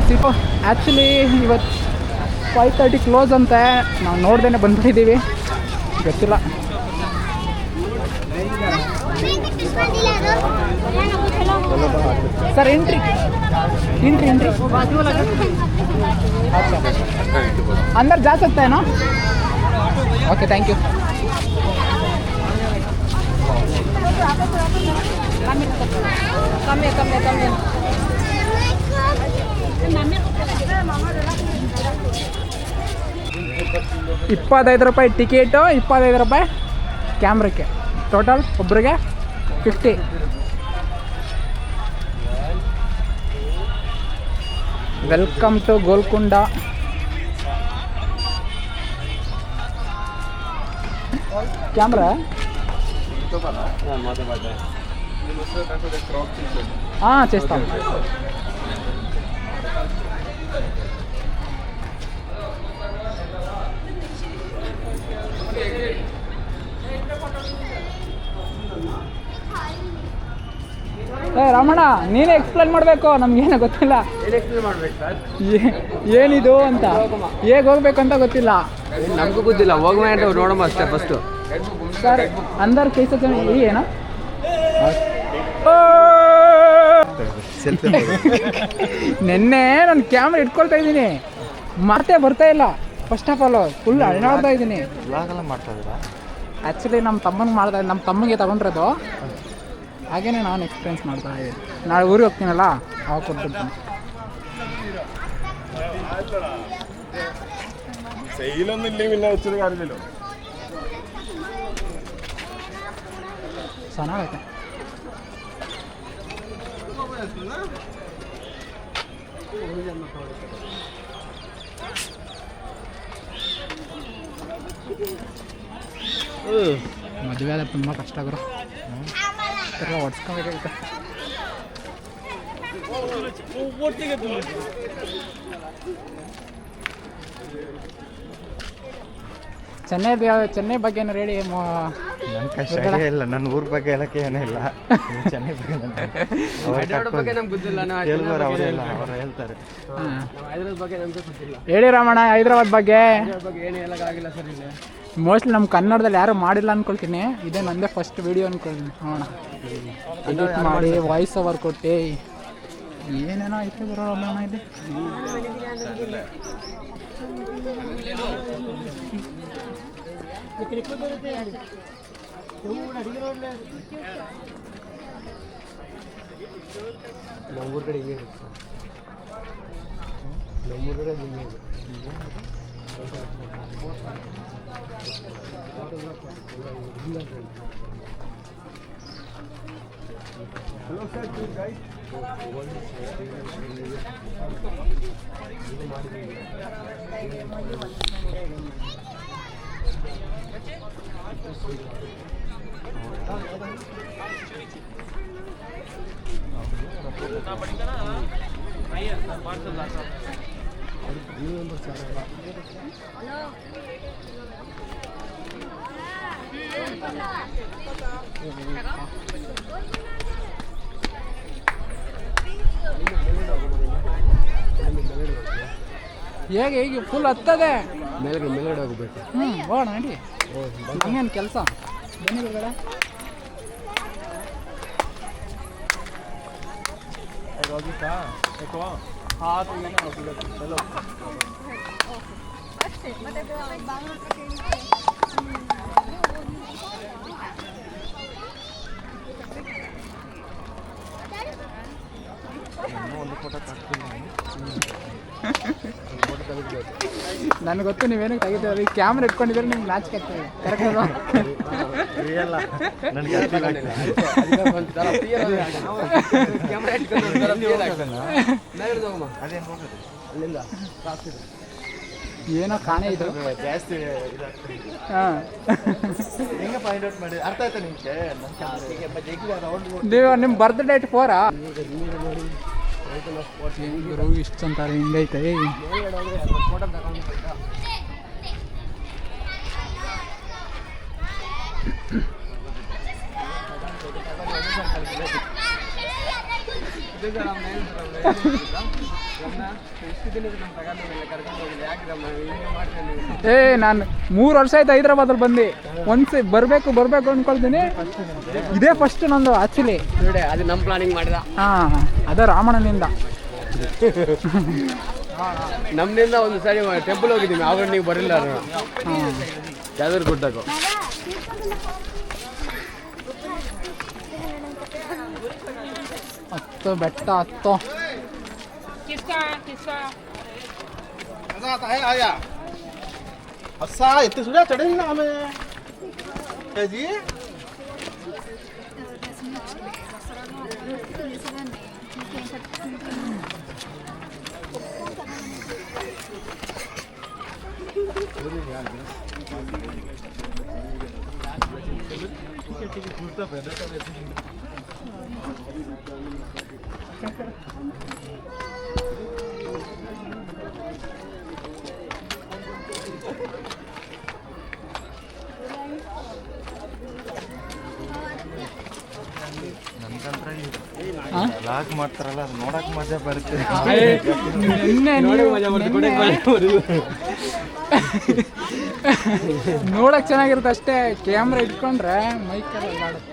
ಸಿಟ್ಟು ಆ್ಯಕ್ಚುಲಿ ಇವತ್ತು 5:30 ಕ್ಲೋಸ್ ಅಂತೆ. ನಾವು ನೋಡ್ದೇ ಬಂದ್ಬಿಟ್ಟಿದ್ದೀವಿ, ಗೊತ್ತಿಲ್ಲ. सर एंट्री एंट्री एंट्री अच्छा अंदर जा सकते हैं ना? Okay thank you. कम 25 ರೂಪಾಯಿ ಟಿಕೆಟು, 25 ರೂಪಾಯಿ ಕ್ಯಾಮ್ರಕ್ಕೆ, ಟೋಟಲ್ ಒಬ್ಬರಿಗೆ 50. Welcome to Golconda. ಕ್ಯಾಮ್ರಾ చేస్తాం. ರಮಣ ನೀನೇ ಎಕ್ಸ್ಪ್ಲೇನ್ ಮಾಡಬೇಕು, ನಮ್ಗೇನು ಗೊತ್ತಿಲ್ಲ. ಏನಿದು ಅಂತ, ಹೇಗೆ ಹೋಗ್ಬೇಕು ಅಂತ ಗೊತ್ತಿಲ್ಲ. ನಮಗೂ ಗೊತ್ತಿಲ್ಲ, ಹೋಗ್ಮ ಅಂತ ನೋಡಮ್ಮ ಅಷ್ಟೇ ಫಸ್ಟು. ಸರ್ ಅಂದರ್ ಕೈ ಸಚ ಏನಾ ನೆನ್ನೆ ನಾನು ಕ್ಯಾಮ್ರಾ ಇಟ್ಕೊಳ್ತಾ ಇದ್ದೀನಿ, ಮಾತೇ ಬರ್ತಾ ಇಲ್ಲ. ಫಸ್ಟ್ ಆಫ್ ಆಲ್ ಫುಲ್ ಅಳ್ಳಾಡ್ತಾ ಇದ್ದೀನಿ. ಆ್ಯಕ್ಚುಲಿ ನಮ್ಮ ತಮ್ಮನಿಗೆ ತಗೊಂಡಿರೋದು, ಹಾಗೇನೆ ನಾನು ಎಕ್ಸ್ಪೀರಿಯನ್ಸ್ ಮಾಡ್ತಾ ಇದ್ದೀನಿ. ನಾಳೆ ಊರಿಗೆ ಹೋಗ್ತೀನಲ್ಲ, ಅವಾಗ ಕೊಟ್ಬಿಡ್ತೀನಿ. ಚೆನ್ನಾಗೈತೆ. ಮದುವೆ ಆದರೆ ತುಂಬ ಕಷ್ಟ ಗುರು, ಹೊಡ್ಸ್ಕೊಬೇಕಾಗುತ್ತೆ. ಚೆನ್ನೈ ಬಗ್ಗೆ ಏನು ಹೇಳಿ. ನನ್ನ ಕಷ್ಟ ಇಲ್ಲ, ನನ್ನ ಊರ ಬಗ್ಗೆ ಹೇಳಕ್ಕೆ ಏನೂ ಇಲ್ಲ. ಚೆನ್ನೈ ಬಗ್ಗೆ ಅವರು ಹೇಳ್ತಾರೆ. ಹೇಳಿ ರಾಮಣ್ಣ, ಹೈದರಾಬಾದ್ ಬಗ್ಗೆ ಏನು ಹೇಳೋಕ್ಕಾಗಿಲ್ಲ ಸರ್. ಇಲ್ಲಿ ಮೋಸ್ಟ್ಲಿ ನಮ್ಮ ಕನ್ನಡದಲ್ಲಿ ಯಾರು ಮಾಡಿಲ್ಲ ಅಂದ್ಕೊಳ್ತೀನಿ. ಇದೇ ನಂದೇ ಫಸ್ಟ್ ವಿಡಿಯೋ ಅಂದ್ಕೊಳ್ತೀನಿ. ನೋಡೋಣ, ಎಡಿಟ್ ಮಾಡಿ ವಾಯ್ಸ್ ಓವರ್ ಕೊಟ್ಟು ಏನೇನೋ ಐತೆ ಬರೋ ರಾಮಣ್ಣ ಇದೆ. ನಮ್ಮೂರ ಕಡೆ ಹಿಂಗೆ ಇರುತ್ತೆ ಸರ್, ನಮ್ಮೂರ ಕಡೆ ಹಿಂಗೆ ಇದೆ. Hello sir, please guys. ಹೇಗೆ ಹೇಗೆ ಫುಲ್ ಹತ್ತದೆ ಮೇಲ್ಗಡೆ ಹೋಗ್ಬೇಕು. ಹೋಗೋಣ ನಡಿ, ಹಂಗೇನು ಕೆಲಸ. ಬನ್ನಿ ಬಿಡಬೇಡ. ನನಗೆ ಗೊತ್ತು ನೀವೇನಕ್ಕೆ ತೆಗಿತೀರ, ಈ ಕ್ಯಾಮ್ರಾ ಇಟ್ಕೊಂಡಿದ್ರೆ ನಿಮ್ಗೆ ನಾಚಿಕೆ ಆಗ್ತದೆ. ಕರೆಕ್ಟ್ ಅಲ್ವಾ? ಏನೋ ಕಾಣೆ ಇದು ಜಾಸ್ತಿ. ಹಾಂ, ಹೆಂಗೆ ಫೈಂಡ್ ಔಟ್ ಮಾಡಿ ಅರ್ಥ ಆಯ್ತಾ ನಿಮಗೆ? ನೀವು ನಿಮ್ಮ ಬರ್ತ್ ಡೇಟ್ 4 ಗುರು ಇಷ್ಟು ಅಂತಾರೆ. ಹಿಂಗೈತೆ ಏ ನಾನು 3 ವರ್ಷ ಆಯ್ತು ಹೈದ್ರಾಬಾದಲ್ಲಿ ಬಂದು ಒಂದ್ಸತಿ ಬರಬೇಕು ಅನ್ಕೊಳ್ತೀನಿ. ಇದೇ ಫಸ್ಟ್ ನಂದು ಆ್ಯಕ್ಚುಲಿ. ನೋಡಿ ಅದು ನಮ್ಮ ಪ್ಲಾನಿಂಗ್ ಮಾಡಿದ. ಹಾಂ ಅದ ರಾಮಣ್ಣನಿಂದ. ನಮ್ಮಿಂದ ಒಂದು ಸಾರಿ ಟೆಂಪಲ್ ಹೋಗಿದ್ದೀವಿ, ಆವಾಗ ನೀವು ಬರಲಿಲ್ಲ. ಹಾಂ ಯಾವ್ದಾದ್ರು ಗುಡ್ಡಕ್ಕೂ ಹತ್ತು ಬೆಟ್ಟ ಹತ್ತು. असा इतने सुद्धा चढेल ना आम्ही जी ಲಾಗ್ ಮಾಡ್ತಾರಲ್ಲ ಅದು ನೋಡಕ್ ಮಜಾ ಬರುತ್ತೆ. ನೋಡಕ್ ಚೆನ್ನಾಗಿರುತ್ತೆ ಅಷ್ಟೇ. ಕ್ಯಾಮ್ರಾ ಇಟ್ಕೊಂಡ್ರೆ ಮೈಕಲ್ಲ ಆಡುತ್ತೆ.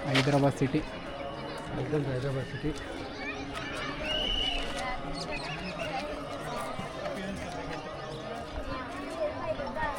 ಹೈದರಾಬಾದ್ ಸಿಟಿ. ಹೈದರಾಬಾದ್ ಸಿಟಿ